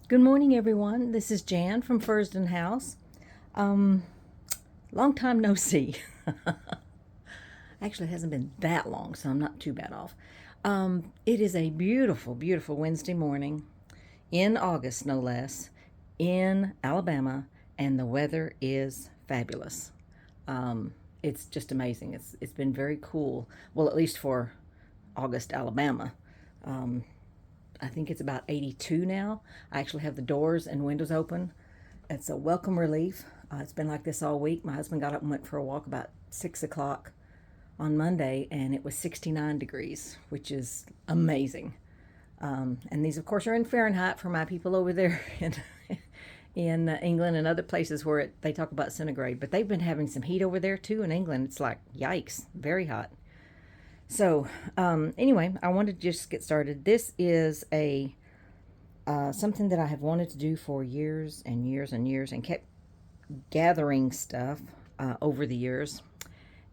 Good morning, everyone. This is Jan from Fursden House. Um, Long time no see. Actually, it hasn't been that long, so I'm not too bad off. It is a beautiful, beautiful Wednesday morning in August, no less, in Alabama, and the weather is fabulous. It's just amazing. It's been very cool. Well, at least for August, Alabama. Um, I think it's about 82 now. I actually have the doors and windows open. It's a welcome relief. It's been like this all week. My husband got up and went for a walk about 6 o'clock on Monday, and it was 69 degrees, which is amazing. And these, of course, are in Fahrenheit for my people over there in England and other places where they talk about centigrade. But they've been having some heat over there too in England. It's like, yikes, very hot. So, anyway, I wanted to just get started. This is a something that I have wanted to do for years and years and years, and kept gathering stuff over the years.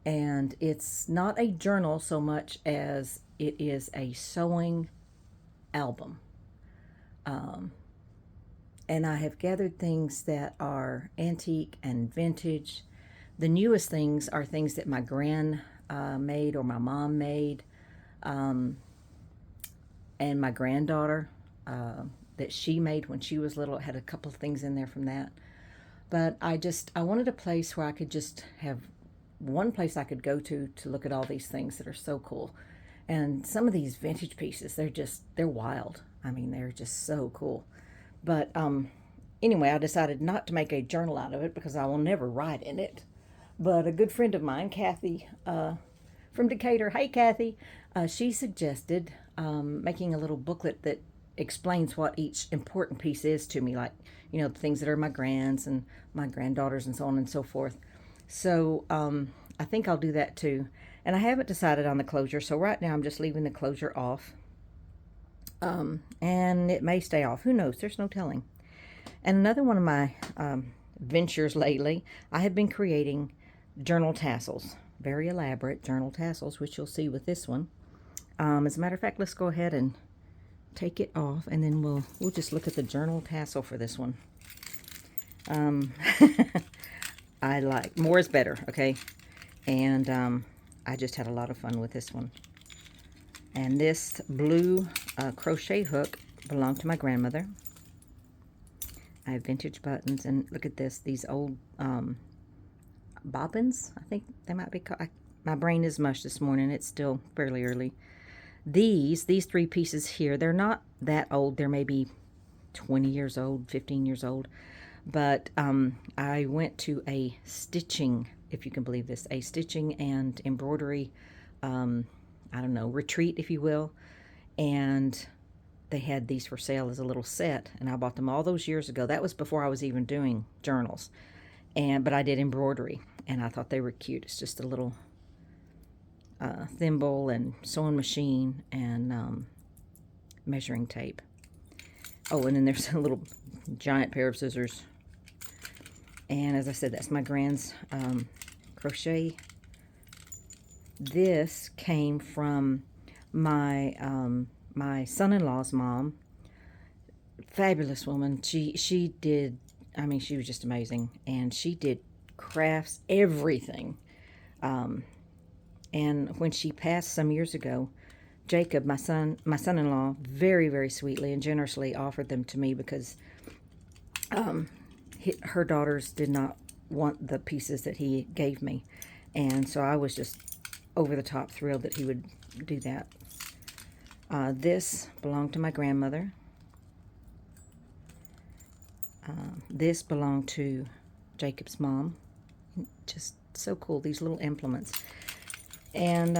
And it's not a journal so much as it is a sewing album. Um, and I have gathered things that are antique and vintage. The newest things are things that my gran made or my mom made, um, and my granddaughter that she made when she was little. It had a couple of things in there from that. But I wanted a place where I could just have one place I could go to look at all these things that are so cool. And some of these vintage pieces, they're wild. I mean, they're just so cool. But anyway, I decided not to make a journal out of it because I will never write in it. But a good friend of mine, Kathy, from Decatur, hey Kathy, she suggested making a little booklet that explains what each important piece is to me, like, the things that are my grands and my granddaughters and so on and so forth. So I think I'll do that too. And I haven't decided on the closure, so right now I'm just leaving the closure off. And it may stay off. Who knows? There's no telling. And another one of my ventures lately, I have been creating journal tassels, very elaborate journal tassels, which you'll see with this one. As a matter of fact, let's go ahead and take it off, and then we'll just look at the journal tassel for this one. Um, I like more is better, okay? And I just had a lot of fun with this one. And this blue crochet hook belonged to my grandmother. I have vintage buttons, and look at this, these old bobbins, I think they might be called. My brain is mush this morning. It's still fairly early. These three pieces here, they're not that old. They're maybe 20 years old, 15 years old. But I went to a stitching, if you can believe this, a stitching and embroidery, I don't know, retreat, if you will. And they had these for sale as a little set, and I bought them all those years ago. That was before I was even doing journals. But I did embroidery, and I thought they were cute. It's just a little thimble and sewing machine and measuring tape. Oh, and then there's a little giant pair of scissors. And as I said, that's my grand's crochet. This came from my my son-in-law's mom. Fabulous woman. She did. I mean, she was just amazing, and she did crafts, everything. And when she passed some years ago, Jacob, my son-in-law, very, very sweetly and generously offered them to me because her daughters did not want the pieces that he gave me. And so I was just over the top thrilled that he would do that. This belonged to my grandmother. This belonged to Jacob's mom. Just so cool, these little implements. And,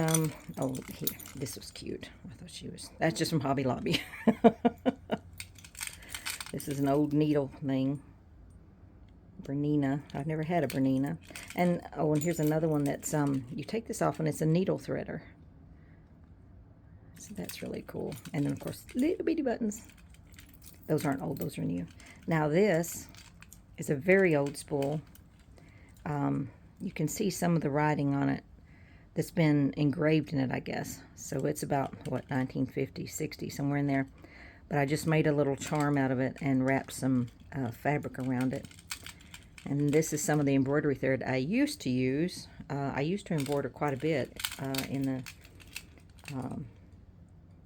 oh, here, this was cute. I thought that's just from Hobby Lobby. This is an old needle thing. Bernina. I've never had a Bernina. And, oh, and here's another one that's, you take this off and it's a needle threader. So that's really cool. And then, of course, little bitty buttons. Those aren't old, those are new. Now, this is a very old spool. You can see some of the writing on it that's been engraved in it, I guess. So it's about, what, 1950, 60, somewhere in there. but I just made a little charm out of it and wrapped some fabric around it. And this is some of the embroidery thread I used to use. I used to embroider quite a bit in the,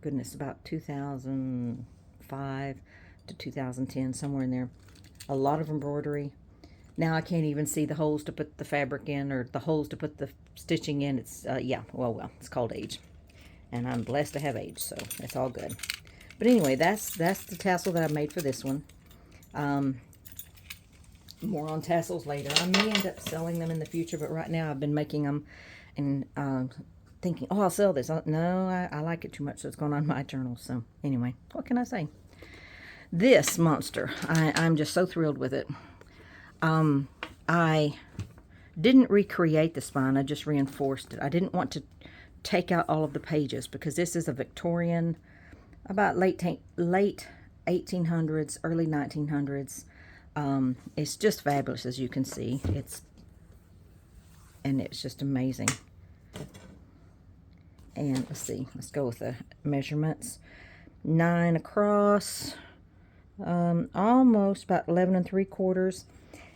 goodness, about 2005 to 2010, somewhere in there. A lot of embroidery. Now I can't even see the holes to put the fabric in, or the holes to put the stitching in. It's, yeah, well, it's called age. And I'm blessed to have age, so that's all good. But anyway, that's the tassel that I made for this one. More on tassels later. I may end up selling them in the future, but right now I've been making them and thinking, oh, I'll sell this. No, I like it too much, so it's going on my journal. So anyway, what can I say? This monster, I'm just so thrilled with it. I didn't recreate the spine, I just reinforced it. I didn't want to take out all of the pages because this is a Victorian, about late 1800s, early 1900s. It's just fabulous, as you can see. It's just amazing. And let's see, let's go with the measurements. 9 across, almost about 11 3/4.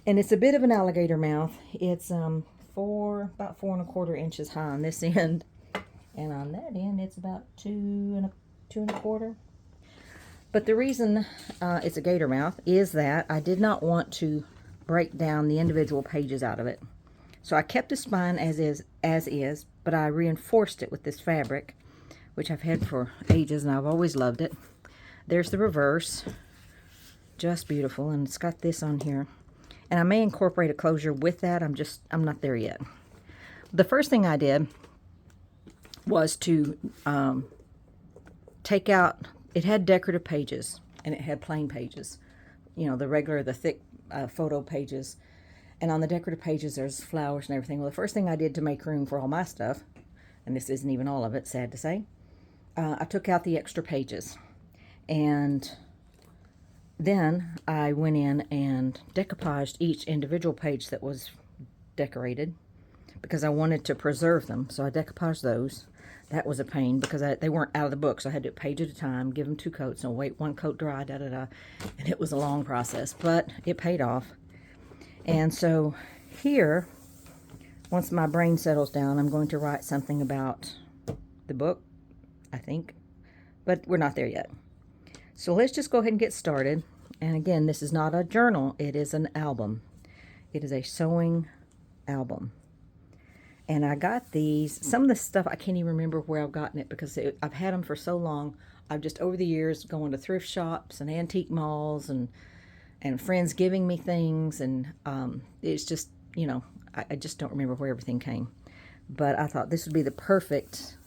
And it's a bit of an alligator mouth. It's about 4 1/4 inches high on this end. And on that end, it's about 2 1/4. But the reason it's a gator mouth is that I did not want to break down the individual pages out of it. So I kept the spine as is, but I reinforced it with this fabric, which I've had for ages and I've always loved it. There's the reverse. Just beautiful. And it's got this on here. And I may incorporate a closure with that. I'm not there yet. The first thing I did was to take out, it had decorative pages and it had plain pages. You know, the thick photo pages. And on the decorative pages, there's flowers and everything. Well, the first thing I did to make room for all my stuff, and this isn't even all of it, sad to say, I took out the extra pages. And then I went in and decoupaged each individual page that was decorated because I wanted to preserve them. So I decoupaged those. That was a pain because they weren't out of the book, so I had to do it page at a time, give them 2 coats, and wait 1 coat dry, and it was a long process, but it paid off. And so here, once my brain settles down, I'm going to write something about the book, I think, but we're not there yet. So let's just go ahead and get started. And again, this is not a journal, it is an album. It is a sewing album. And I got these, some of the stuff I can't even remember where I've gotten it because I've had them for so long. I've just, over the years, going to thrift shops and antique malls and friends giving me things. And it's just, you know, I just don't remember where everything came. But I thought this would be the perfect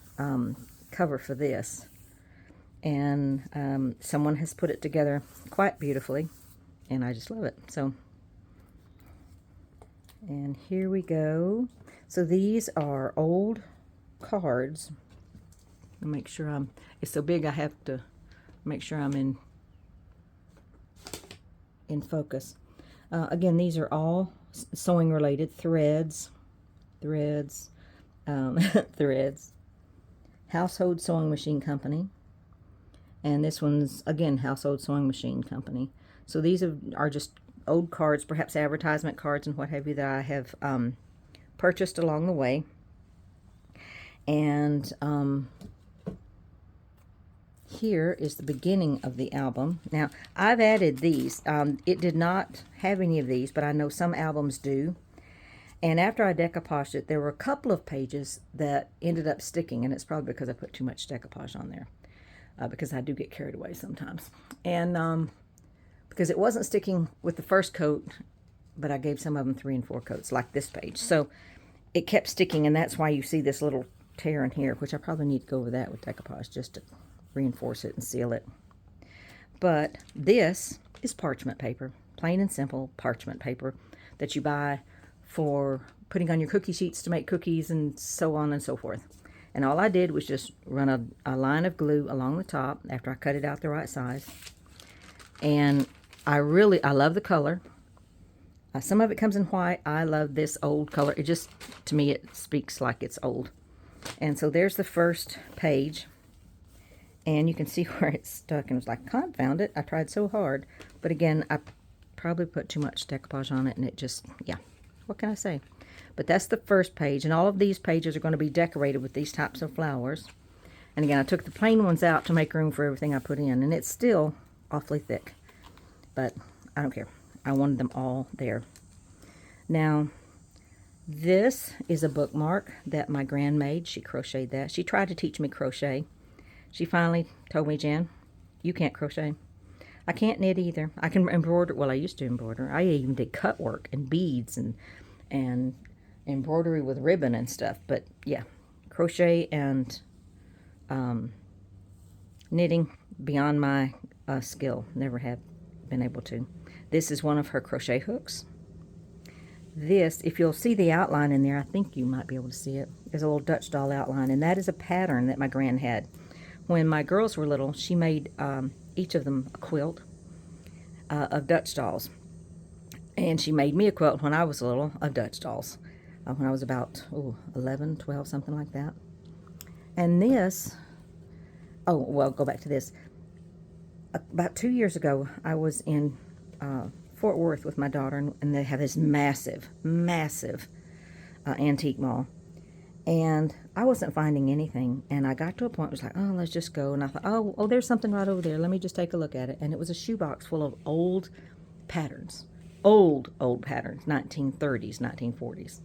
cover for this. And someone has put it together quite beautifully. And I just love it. So, and here we go. So these are old cards. I'll make sure it's so big I have to make sure I'm in focus. Again, these are all sewing related. Threads. Household Sewing Machine Company. And this one's, again, Household Sewing Machine Company. So these are just old cards, perhaps advertisement cards and what have you that I have purchased along the way. And here is the beginning of the album. Now, I've added these. It did not have any of these, but I know some albums do. And after I decoupaged it, there were a couple of pages that ended up sticking, and it's probably because I put too much decoupage on there, because I do get carried away sometimes. And because it wasn't sticking with the first coat, but I gave some of them 3 and 4 coats, like this page. So it kept sticking, and that's why you see this little tear in here, which I probably need to go over that with decoupage just to reinforce it and seal it. But this is parchment paper, plain and simple parchment paper that you buy for putting on your cookie sheets to make cookies and so on and so forth. And all I did was just run a line of glue along the top after I cut it out the right size. And I love the color. Some of it comes in white. I love this old color. It just, to me, it speaks like it's old. And so there's the first page. And you can see where it's stuck, and it was like, confound it, I tried so hard. But again, I probably put too much decoupage on it, and it just, yeah, what can I say? But that's the first page, and all of these pages are going to be decorated with these types of flowers. And again, I took the plain ones out to make room for everything I put in, and it's still awfully thick. But I don't care. I wanted them all there. Now, this is a bookmark that my grand made. She crocheted that. She tried to teach me crochet. She finally told me, Jan, you can't crochet. I can't knit either. I can embroider. Well, I used to embroider. I even did cut work and beads and embroidery with ribbon and stuff. But yeah, crochet and knitting, beyond my skill. Never have been able to. This is one of her crochet hooks. This, if you'll see the outline in there, I think you might be able to see it. There's a little Dutch doll outline, and that is a pattern that my gran had. When my girls were little, she made each of them a quilt of Dutch dolls. And she made me a quilt when I was little of Dutch dolls. When I was about 11, 12, something like that. And this, oh, well, go back to this. About 2 years ago, I was in Fort Worth with my daughter, and they have this massive, massive antique mall. And I wasn't finding anything, and I got to a point where it was like, oh, let's just go. And I thought, oh, there's something right over there. Let me just take a look at it. And it was a shoebox full of old patterns. Old patterns, 1930s, 1940s.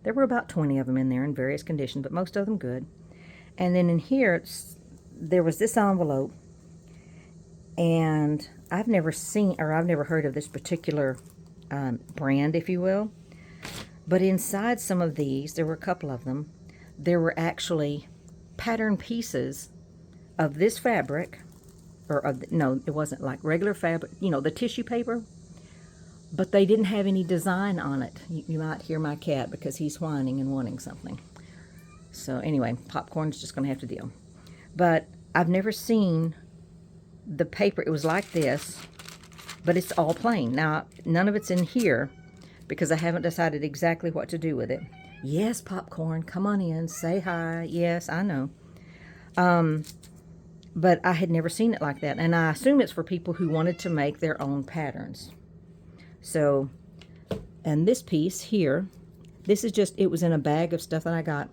There were about 20 of them in there in various conditions, but most of them good. And then in here, there was this envelope, and I've never seen, or I've never heard of this particular brand, if you will. But inside some of these, there were a couple of them, there were actually pattern pieces of this fabric, no, it wasn't like regular fabric, you know, the tissue paper, but they didn't have any design on it. You might hear my cat because he's whining and wanting something. So anyway, popcorn's just going to have to deal. But I've never seen the paper. It was like this, but it's all plain. Now, none of it's in here because I haven't decided exactly what to do with it. Yes, popcorn, come on in, say hi. Yes, I know. But I had never seen it like that, and I assume it's for people who wanted to make their own patterns. So, and this piece here, this is just, it was in a bag of stuff that I got.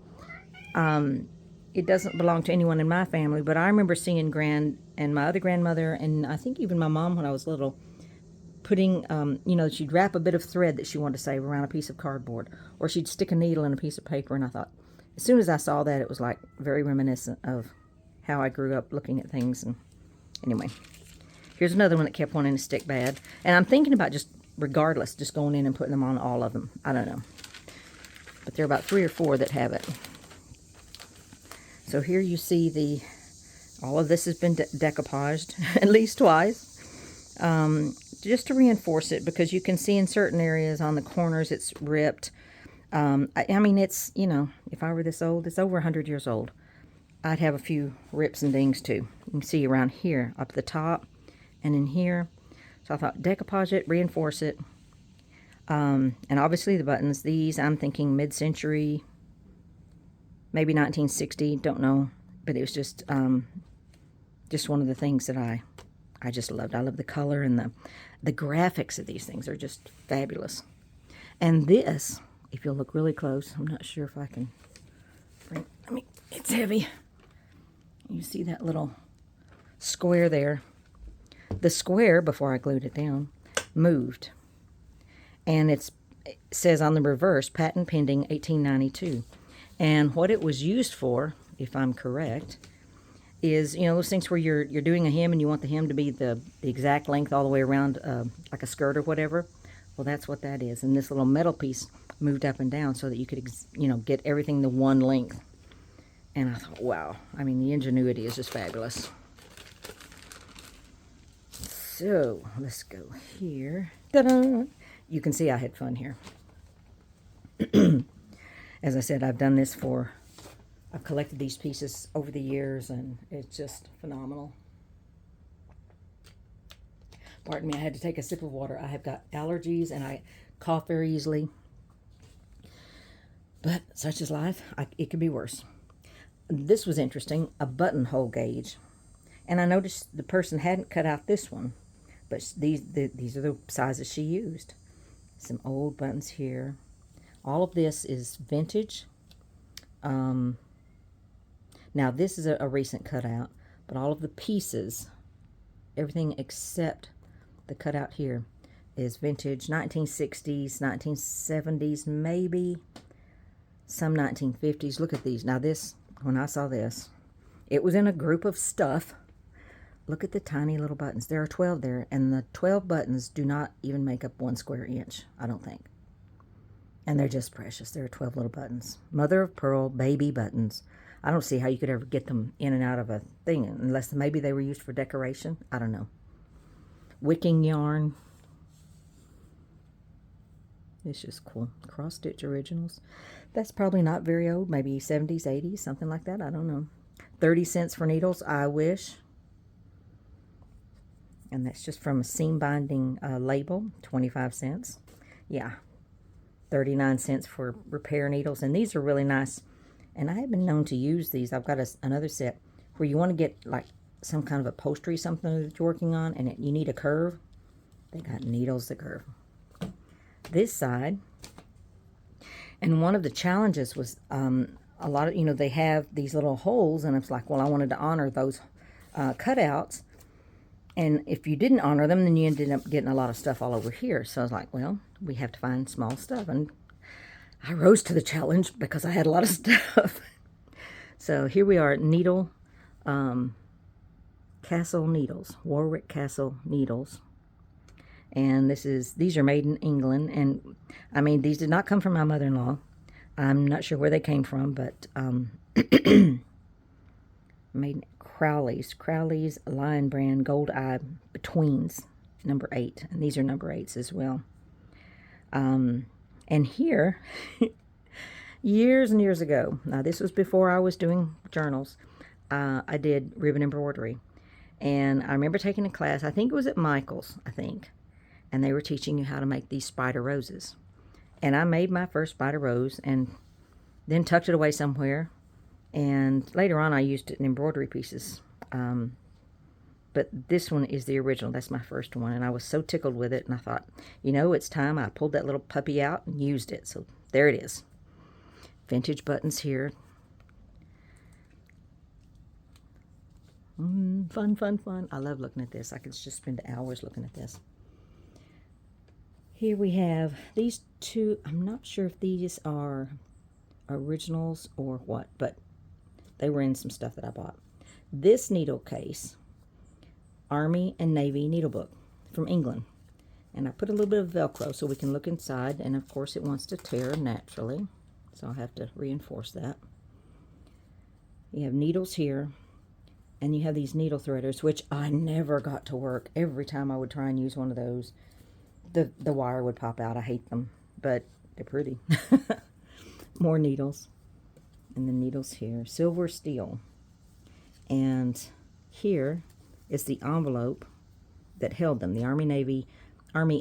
It doesn't belong to anyone in my family, but I remember seeing Gran and my other grandmother, and I think even my mom when I was little, putting, you know, she'd wrap a bit of thread that she wanted to save around a piece of cardboard, or she'd stick a needle in a piece of paper, and I thought, as soon as I saw that, it was like very reminiscent of how I grew up looking at things. And anyway, here's another one that kept wanting to stick bad, and I'm thinking about just, regardless, just going in and putting them on all of them. I don't know, but there are about 3 or 4 that have it. So here you see all of this has been decoupaged at least twice, just to reinforce it, because you can see in certain areas on the corners it's ripped. I mean, it's, you know, if I were this old, it's over 100 years old, I'd have a few rips and dings too. You can see around here, up the top, and in here. So I thought, decoupage it, reinforce it. And obviously the buttons, these, I'm thinking mid-century, maybe 1960, don't know. But it was just one of the things that I just loved. I love the color, and the graphics of these things are just fabulous. And this, if you'll look really close, I'm not sure if I can bring, I mean, it's heavy. You see that little square there? The square, before I glued it down, moved. And it says on the reverse, patent pending 1892. And what it was used for, if I'm correct, is, you know, those things where you're doing a hem and you want the hem to be the exact length all the way around, like a skirt or whatever. Well, that's what that is. And this little metal piece moved up and down so that you could, you know, get everything the one length. And I thought, wow, I mean, the ingenuity is just fabulous. So, let's go here. Ta-da! You can see I had fun here. As I said, I've collected these pieces over the years, and it's just phenomenal. Pardon me, I had to take a sip of water. I have got allergies, and I cough very easily. But such is life. It could be worse. This was interesting, a buttonhole gauge. And I noticed the person hadn't cut out this one, but these are the sizes she used. Some old buttons here. All of this is vintage. Now this is a recent cutout, but all of the pieces, everything except the cutout here, is vintage, 1960s, 1970s, maybe some 1950s. Look at these. Now this, when I saw this, it was in a group of stuff. Look at the tiny little buttons. There are 12 there, and the 12 buttons do not even make up 1 square inch, I don't think. And they're just precious. There are 12 little buttons. Mother of pearl baby buttons. I don't see how you could ever get them in and out of a thing, unless maybe they were used for decoration. I don't know. Wicking yarn. It's just cool. Cross stitch originals. That's probably not very old. Maybe 70s, 80s, something like that. I don't know. 30 cents for needles, I wish. And that's just from a seam binding label, 25 cents. Yeah, 39 cents for repair needles. And these are really nice. And I have been known to use these. I've got another set where you want to get like some kind of upholstery, something that you're working on, and you need a curve. They got needles that curve. This side, and one of the challenges was a lot of, they have these little holes, and it's like, well, I wanted to honor those cutouts. And if you didn't honor them, then you ended up getting a lot of stuff all over here. So I was like, well, we have to find small stuff. And I rose to the challenge because I had a lot of stuff. So here we are, needle, Castle needles, Warwick Castle needles. And these are made in England. And I mean, these did not come from my mother-in-law. I'm not sure where they came from, but made Crowley's Lion Brand Gold Eye Betweens, number 8. And these are number 8s as well. And here, years and years ago, now this was before I was doing journals, I did ribbon embroidery. And I remember taking a class, I think it was at Michael's, and they were teaching you how to make these spider roses. And I made my first spider rose and then tucked it away somewhere. And later on I used it in embroidery pieces. But this one is the original. That's my first one. And I was so tickled with it. And I thought, it's time. I pulled that little puppy out and used it. So there it is. Vintage buttons here. Fun, fun, fun. I love looking at this. I could just spend hours looking at this. Here we have these two. I'm not sure if these are originals or what, but they were in some stuff that I bought. This needle case, Army and Navy needle book from England. And I put a little bit of Velcro so we can look inside. And of course it wants to tear naturally. So I'll have to reinforce that. You have needles here. And you have these needle threaders, which I never got to work. Every time I would try and use one of those, the wire would pop out. I hate them, but they're pretty. More needles. And the needles here. Silver steel. And here is the envelope that held them. The Army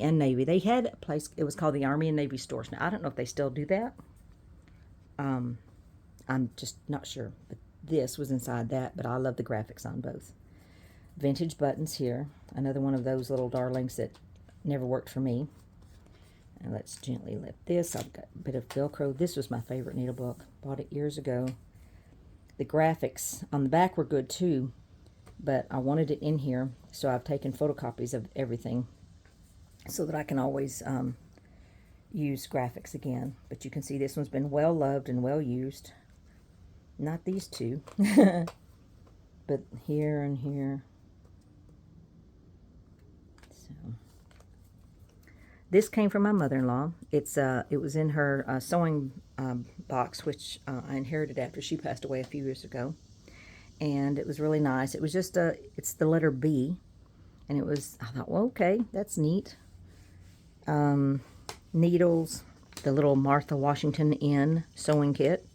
and Navy. They had a place, it was called the Army and Navy Stores. Now, I don't know if they still do that. I'm just not sure. But this was inside that, but I love the graphics on both. Vintage buttons here. Another one of those little darlings that never worked for me. And let's gently lift this. I've got a bit of Velcro. This was my favorite needle book. Bought it years ago. The graphics on the back were good too, but I wanted it in here, so I've taken photocopies of everything so that I can always use graphics again. But you can see this one's been well loved and well used. Not these two, but here and here. So this came from my mother-in-law. It was in her sewing box, which I inherited after she passed away a few years ago, and it was really nice. It was just it's the letter B, and it was. I thought, well, okay, that's neat. Needles, the little Martha Washington Inn sewing kit.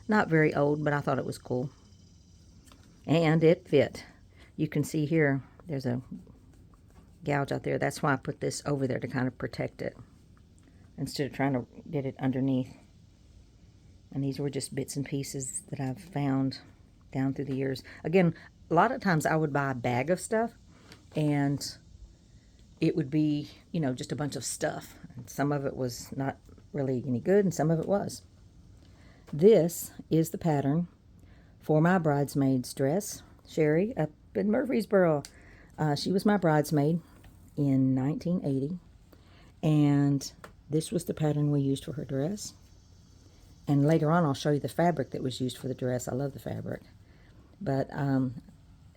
Not very old, but I thought it was cool. And it fit. You can see here, there's a gouge out there. That's why I put this over there to kind of protect it, instead of trying to get it underneath. And these were just bits and pieces that I've found down through the years. Again, a lot of times I would buy a bag of stuff, and it would be, just a bunch of stuff. And some of it was not really any good, and some of it was. This is the pattern for my bridesmaid's dress. Sherry up in Murfreesboro. She was my bridesmaid in 1980. And this was the pattern we used for her dress. And later on, I'll show you the fabric that was used for the dress. I love the fabric. But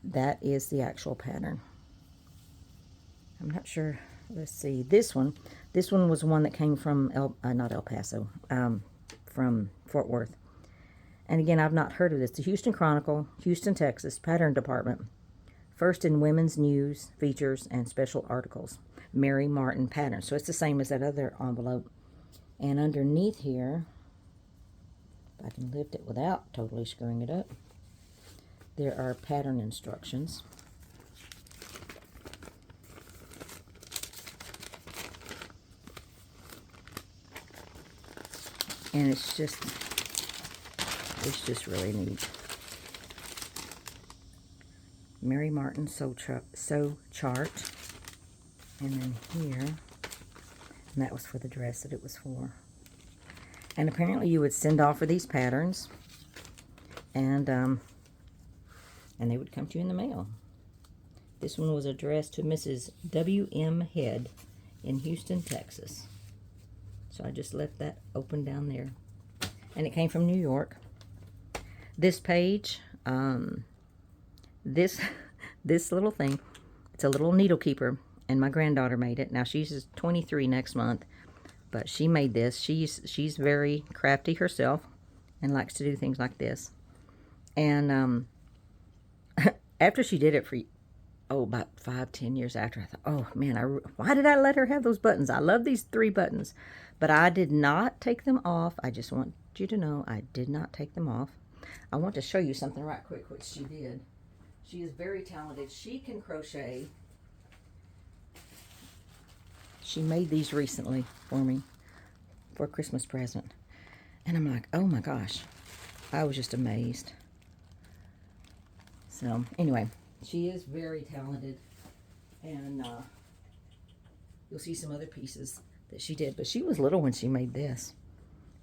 that is the actual pattern. I'm not sure. Let's see. This one was one that came from not El Paso, from Fort Worth. And again, I've not heard of this. The Houston Chronicle, Houston, Texas, Pattern Department. First in women's news, features, and special articles. Mary Martin pattern. So it's the same as that other envelope. And underneath here, if I can lift it without totally screwing it up, there are pattern instructions. And it's just really neat. Mary Martin sew chart. And then here, and that was for the dress that it was for. And apparently you would send off for these patterns, and they would come to you in the mail. This one was addressed to Mrs. W.M. Head in Houston, Texas. So I just left that open down there. And it came from New York. This page, this little thing, it's a little needle keeper, and my granddaughter made it. Now she's 23 next month, but she made this. She's very crafty herself and likes to do things like this. And after she did it for about 5-10 years after, I thought, oh man, why did I let her have those buttons? I love these 3 buttons, but I did not take them off. I just want you to know I did not take them off. I want to show you something right quick, which she did. She is very talented. She can crochet. She made these recently for me for a Christmas present. And I'm like, oh my gosh. I was just amazed. So, anyway, she is very talented. And you'll see some other pieces that she did. But she was little when she made this.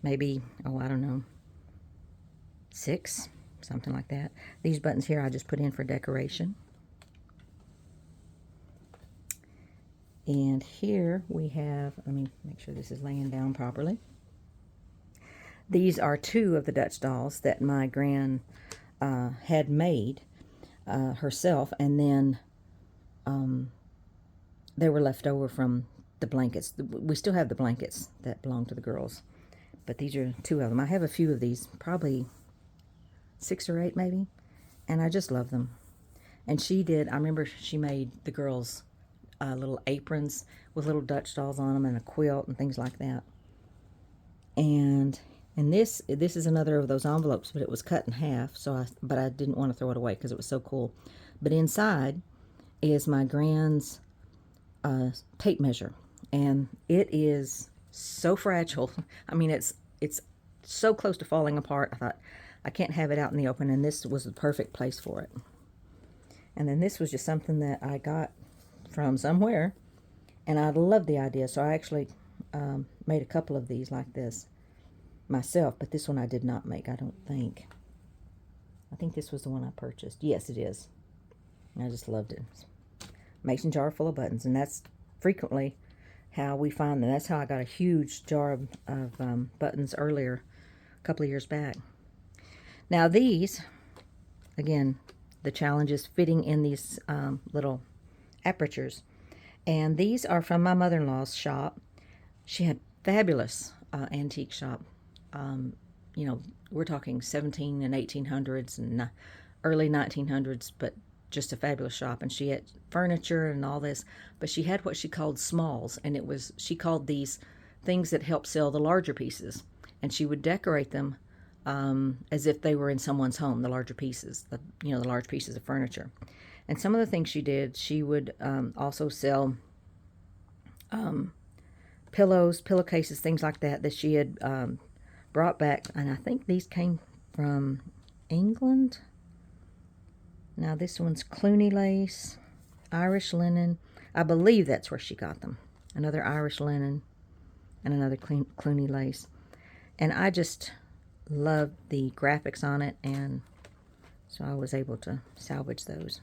Maybe, I don't know, 6, something like that. These buttons here I just put in for decoration. And here we have, let me make sure this is laying down properly. These are 2 of the Dutch dolls that my gran had made herself, and then they were left over from the blankets. We still have the blankets that belong to the girls, but these are 2 of them. I have a few of these, probably 6 or 8 maybe, and I just love them. And she did, I remember she made the girls little aprons with little Dutch dolls on them and a quilt and things like that. And this is another of those envelopes, but it was cut in half, but I didn't want to throw it away because it was so cool. But inside is my gran's tape measure, and it is so fragile. I mean, it's so close to falling apart. I thought, I can't have it out in the open, and this was the perfect place for it. And then this was just something that I got from somewhere, and I loved the idea, so I actually made a couple of these like this myself, but this one I did not make, I don't think. I think this was the one I purchased. Yes, it is. I just loved it. Mason jar full of buttons, and that's frequently how we find them. That's how I got a huge jar of buttons earlier, a couple of years back. Now these, again, the challenge is fitting in these little apertures. And these are from my mother-in-law's shop. She had fabulous antique shop. We're talking 17 and 1800s and early 1900s, but just a fabulous shop. And she had furniture and all this, but she had what she called smalls, and she called these things that help sell the larger pieces. And she would decorate them as if they were in someone's home, the larger pieces, the large pieces of furniture. And some of the things she did, she would also sell pillows, pillowcases, things like that she had brought back. And I think these came from England. Now this one's Clooney lace, Irish linen. I believe that's where she got them. Another Irish linen and another Clooney lace. And I just loved the graphics on it, and so I was able to salvage those.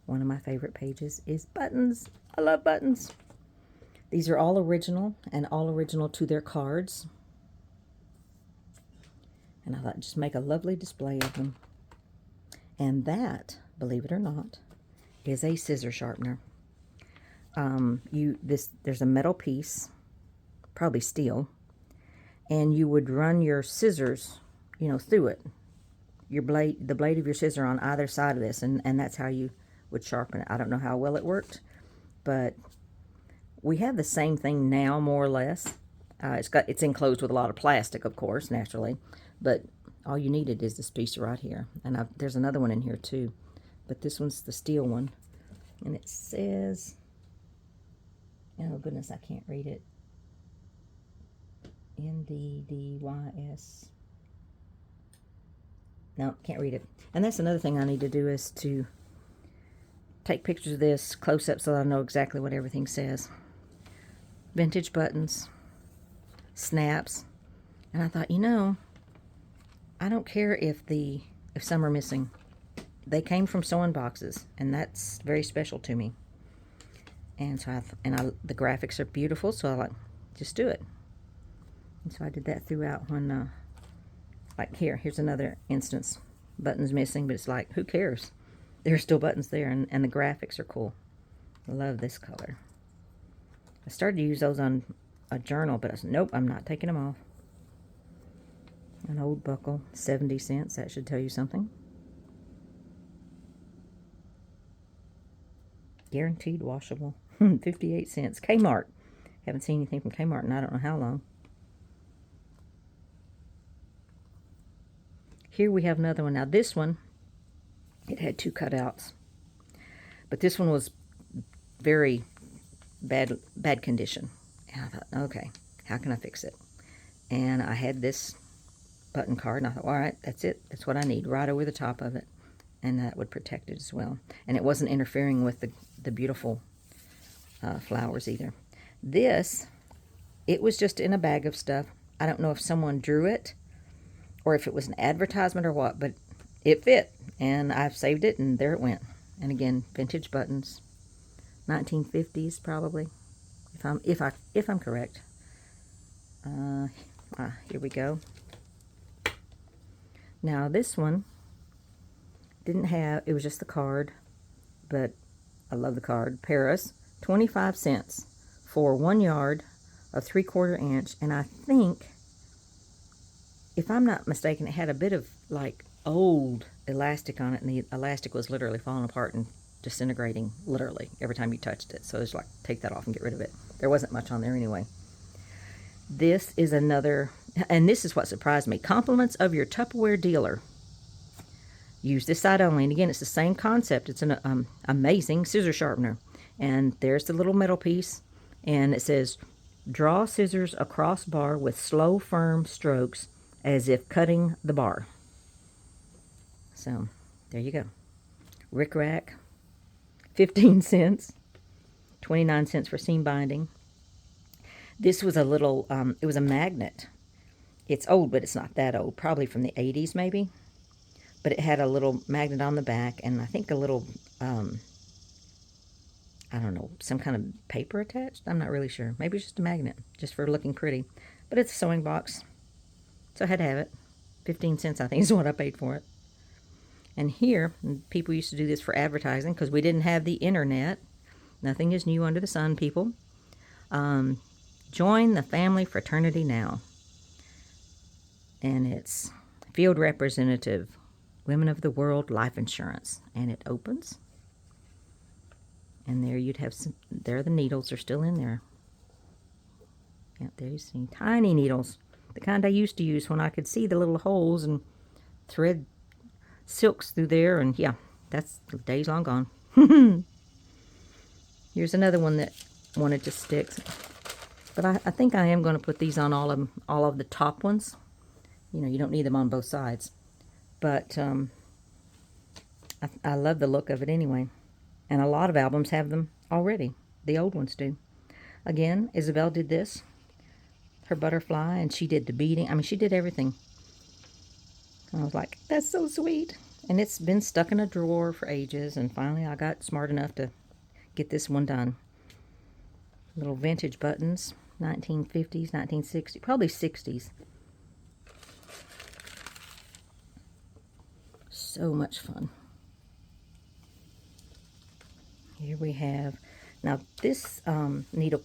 One of my favorite pages is buttons. I love buttons. These are all original, and all original to their cards. And I thought just make a lovely display of them. And that, believe it or not, is a scissor sharpener. There's a metal piece, probably steel, and you would run your scissors, through it. The blade of your scissor on either side of this, and that's how you would sharpen it. I don't know how well it worked, but we have the same thing now, more or less. It's enclosed with a lot of plastic, of course, naturally, but all you needed is this piece right here. And there's another one in here too, but this one's the steel one, and it says, oh goodness, I can't read it. NDDYS. No, can't read it. And that's another thing I need to do, is to take pictures of this close up so that I know exactly what everything says. Vintage buttons, snaps, and I thought, I don't care if some are missing. They came from sewing boxes, and that's very special to me. And so the graphics are beautiful, so I just do it. And so I did that throughout when, like here's another instance. Buttons missing, but it's like, who cares? There's still buttons there, and the graphics are cool. I love this color. I started to use those on a journal, but I said, nope, I'm not taking them off. An old buckle, 70 cents. That should tell you something. Guaranteed washable, 58 cents. Kmart. Haven't seen anything from Kmart in I don't know how long. Here we have another one. Now this one, it had two cutouts, but this one was very bad condition. And I thought, okay, how can I fix it? And I had this button card, and I thought, all right, that's it. That's what I need, right over the top of it, and that would protect it as well. And it wasn't interfering with the beautiful flowers either. This, it was just in a bag of stuff. I don't know if someone drew it or if it was an advertisement or what, but it fit, and I've saved it, and there it went. And again, vintage buttons, 1950s probably, if I'm correct. Here we go. Now this one didn't have, it was just the card, but I love the card. Paris, 25 cents for 1 yard of 3/4 inch, and I think, if I'm not mistaken, it had a bit of like old elastic on it, and the elastic was literally falling apart and disintegrating literally every time you touched it. So it's like, take that off and get rid of it. There wasn't much on there anyway. This is another, and this is what surprised me. Compliments of your Tupperware dealer. Use this side only. And again, it's the same concept. It's an amazing scissor sharpener. And there's the little metal piece, and it says, draw scissors across bar with slow, firm strokes as if cutting the bar. So, there you go. Rick Rack, 15 cents, 29 cents for seam binding. This was a little, it was a magnet. It's old, but it's not that old. Probably from the 80s, maybe. But it had a little magnet on the back, and I think a little, I don't know, some kind of paper attached? I'm not really sure. Maybe it's just a magnet, just for looking pretty. But it's a sewing box, so I had to have it. 15 cents, I think, is what I paid for it. And here, people used to do this for advertising, because we didn't have the internet. Nothing is new under the sun, people. Join the family fraternity now. And it's field representative, Women of the World Life Insurance. And it opens. And there you'd have some, there the needles are still in there. Yeah, there you see tiny needles. The kind I used to use when I could see the little holes and thread silks through there. And yeah, that's days long gone. Here's another one that wanted to stick. But I think I am going to put these on all of the top ones. You know, you don't need them on both sides. But I love the look of it anyway. And a lot of albums have them already. The old ones do. Again, Isabel did this, her butterfly, and she did the beading. I mean, she did everything. And I was like, that's so sweet. And it's been stuck in a drawer for ages, and finally I got smart enough to get this one done. Little vintage buttons, 1950s, 1960s, probably 60s. So much fun. Here we have, now this needle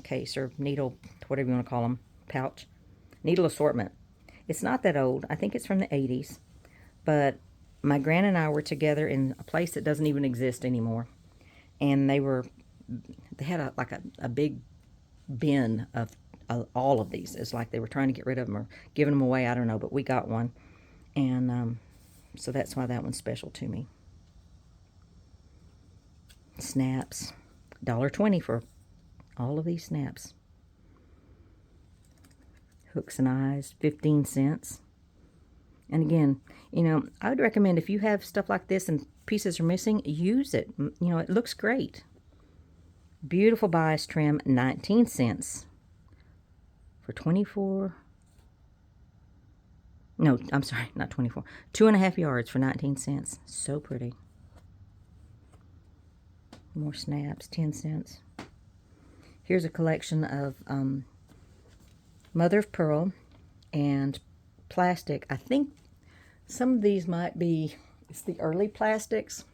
case, or needle, whatever you want to call them, pouch, needle assortment. It's not that old. I think it's from the 80s. But my gran and I were together in a place that doesn't even exist anymore. And they had like a big bin of all of these. It's like they were trying to get rid of them or giving them away. I don't know, but we got one. And so that's why that one's special to me. Snaps. $1.20 for all of these snaps. Hooks and eyes, 15 cents. And again, you know, I would recommend if you have stuff like this and pieces are missing, use it. You know, it looks great. Beautiful bias trim, 19 cents for 24. No, I'm sorry, not 24. 2.5 yards for 19 cents. So pretty. More snaps, 10 cents. Here's a collection of mother of pearl and plastic. I think some of these might be, it's the early plastics.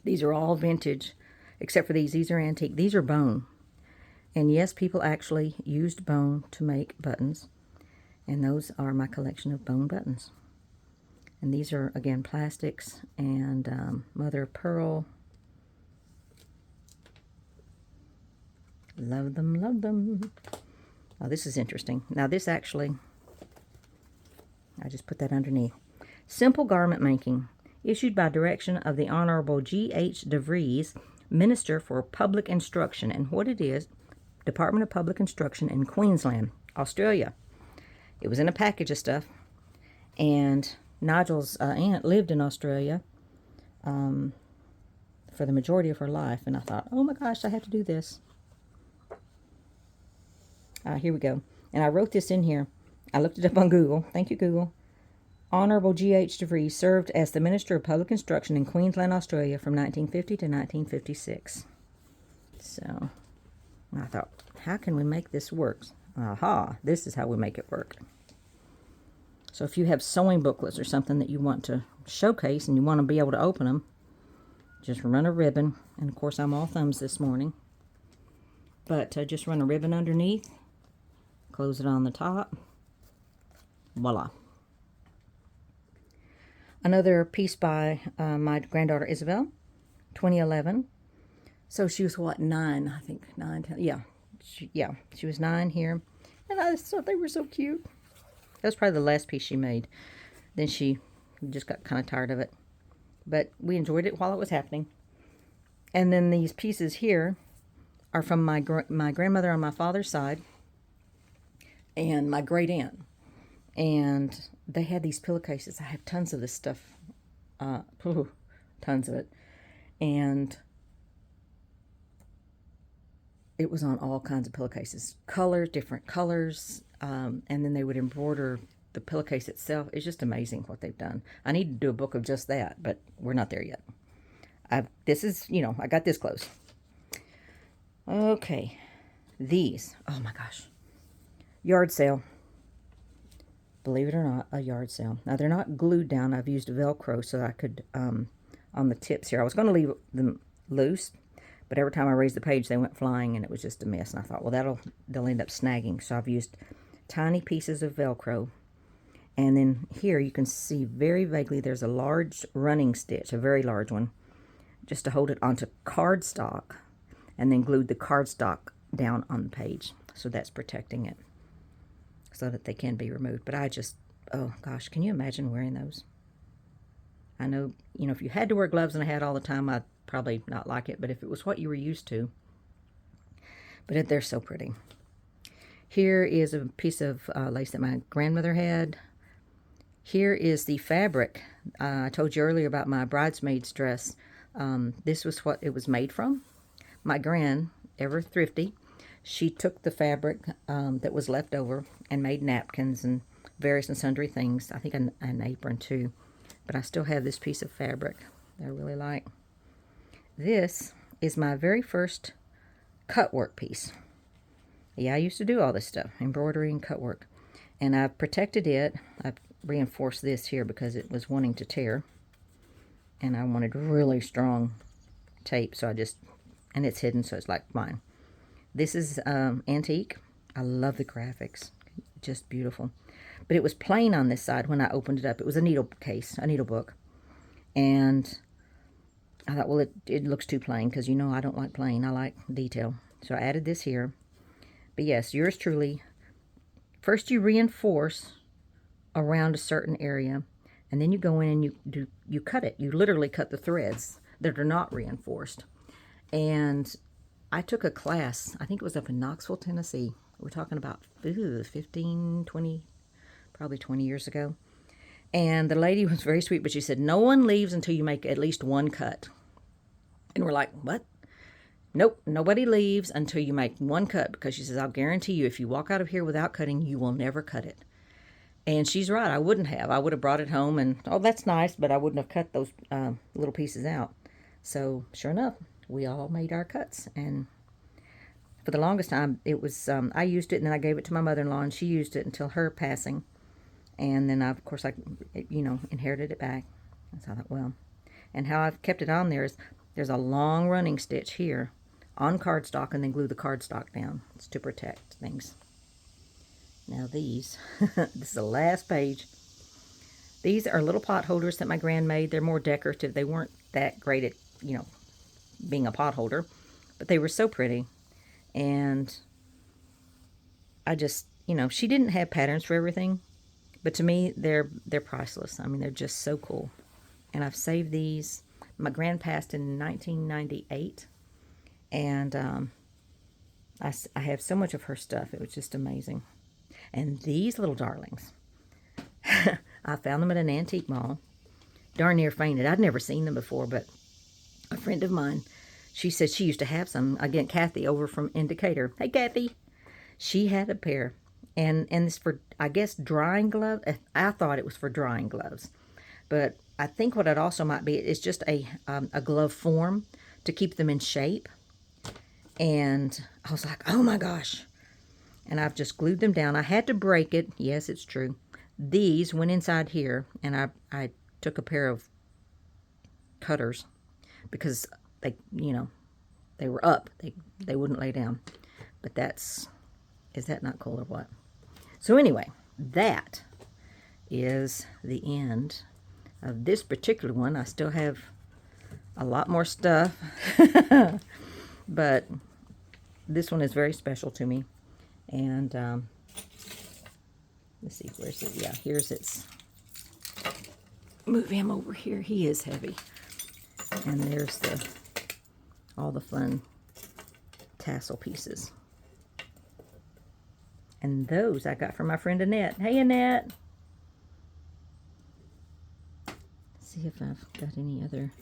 These are all vintage, except for these. These are antique. These are bone. And yes, people actually used bone to make buttons. And those are my collection of bone buttons. And these are, again, plastics and mother of pearl. Love them, love them. Oh, this is interesting. Now this actually, I just put that underneath. Simple garment making, issued by direction of the Honorable G.H. DeVries, Minister for Public Instruction. And what it is, Department of Public Instruction in Queensland, Australia. It was in a package of stuff. And Nigel's aunt lived in Australia for the majority of her life. And I thought, oh my gosh, I have to do this. Here we go. And I wrote this in here. I looked it up on Google. Thank you, Google. Honorable G.H. DeVries served as the Minister of Public Instruction in Queensland, Australia from 1950 to 1956. So, I thought, how can we make this work? Aha, this is how we make it work. So if you have sewing booklets or something that you want to showcase and you want to be able to open them, just run a ribbon. And of course, I'm all thumbs this morning. But just run a ribbon underneath. Close it on the top. Voila. Another piece by my granddaughter Isabel, 2011. So she was what, 9? I think 9, 10. Yeah, she was 9 here, and I just thought they were so cute. That was probably the last piece she made. Then she just got kind of tired of it, but we enjoyed it while it was happening. And then these pieces here are from my grandmother on my father's side and my great aunt. And they had these pillowcases. I have tons of this stuff. Tons of it. And it was on all kinds of pillowcases. Colors, different colors. And then they would embroider the pillowcase itself. It's just amazing what they've done. I need to do a book of just that, but we're not there yet. This is, you know, I got this close. Okay. These. Oh my gosh. Yard sale. Believe it or not, a yard sale. Now, they're not glued down. I've used Velcro so I could, on the tips here. I was going to leave them loose, but every time I raised the page, they went flying, and it was just a mess. And I thought, well, they'll end up snagging. So I've used tiny pieces of Velcro. And then here you can see very vaguely there's a large running stitch, a very large one, just to hold it onto cardstock, and then glued the cardstock down on the page. So that's protecting it so that they can be removed. But I just, oh gosh, can you imagine wearing those? I know, you know, if you had to wear gloves and a hat all the time, I'd probably not like it. But if it was what you were used to, but they're so pretty. Here is a piece of lace that my grandmother had. Here is the fabric I told you earlier about my bridesmaid's dress. This was what it was made from. My gran, ever thrifty, she took the fabric that was left over and made napkins and various and sundry things. I think an apron too. But I still have this piece of fabric that I really like. This is my very first cut work piece. Yeah, I used to do all this stuff, embroidery and cut work. And I've protected it. I've reinforced this here because it was wanting to tear. And I wanted really strong tape, so and it's hidden, so it's like mine. This is antique. I love the graphics. Just beautiful. But it was plain on this side when I opened it up. It was a needle case, a needle book. And I thought, well, it looks too plain because, you know, I don't like plain. I like detail. So I added this here. But yes, yours truly. First you reinforce around a certain area. And then you go in and you cut it. You literally cut the threads that are not reinforced. And I took a class, I think it was up in Knoxville, Tennessee. We're talking about 15, 20, probably 20 years ago. And the lady was very sweet, but she said, no one leaves until you make at least one cut. And we're like, what? Nope, nobody leaves until you make one cut, because she says, I'll guarantee you, if you walk out of here without cutting, you will never cut it. And she's right, I wouldn't have. I would have brought it home and, oh, that's nice, but I wouldn't have cut those little pieces out. So, sure enough, we all made our cuts. And for the longest time, it was, I used it, and then I gave it to my mother-in-law, and she used it until her passing. And then, of course, I inherited it back. So I thought, well, and how I've kept it on there is there's a long running stitch here on cardstock, and then glue the cardstock down. It's to protect things. Now these, this is the last page. These are little pot holders that my gran made. They're more decorative. They weren't that great at, being a pot holder, but they were so pretty. And I just, she didn't have patterns for everything, but to me, they're priceless. I mean, they're just so cool. And I've saved these. My gran passed in 1998, and I have so much of her stuff. It was just amazing. And these little darlings, I found them at an antique mall. Darn near fainted. I'd never seen them before, but a friend of mine, she said she used to have some. Again, Kathy over from Indicator. Hey, Kathy. She had a pair. And it's for, I guess, drying gloves. I thought it was for drying gloves. But I think what it also might be is just a glove form to keep them in shape. And I was like, oh my gosh. And I've just glued them down. I had to break it. Yes, it's true. These went inside here, and I took a pair of cutters because they were up. They wouldn't lay down. But is that not cool or what? So anyway, that is the end of this particular one. I still have a lot more stuff, but this one is very special to me. And let's see, where's it? Yeah, here's its. Move him over here. He is heavy. And there's all the fun tassel pieces. And those I got from my friend Annette. Hey, Annette. Let's see if I've got any other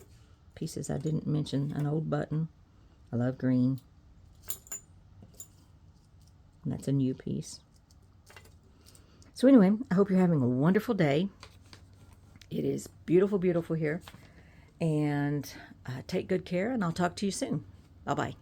pieces I didn't mention. An old button. I love green. And that's a new piece. So anyway, I hope you're having a wonderful day. It is beautiful, beautiful here. And take good care, and I'll talk to you soon. Bye-bye.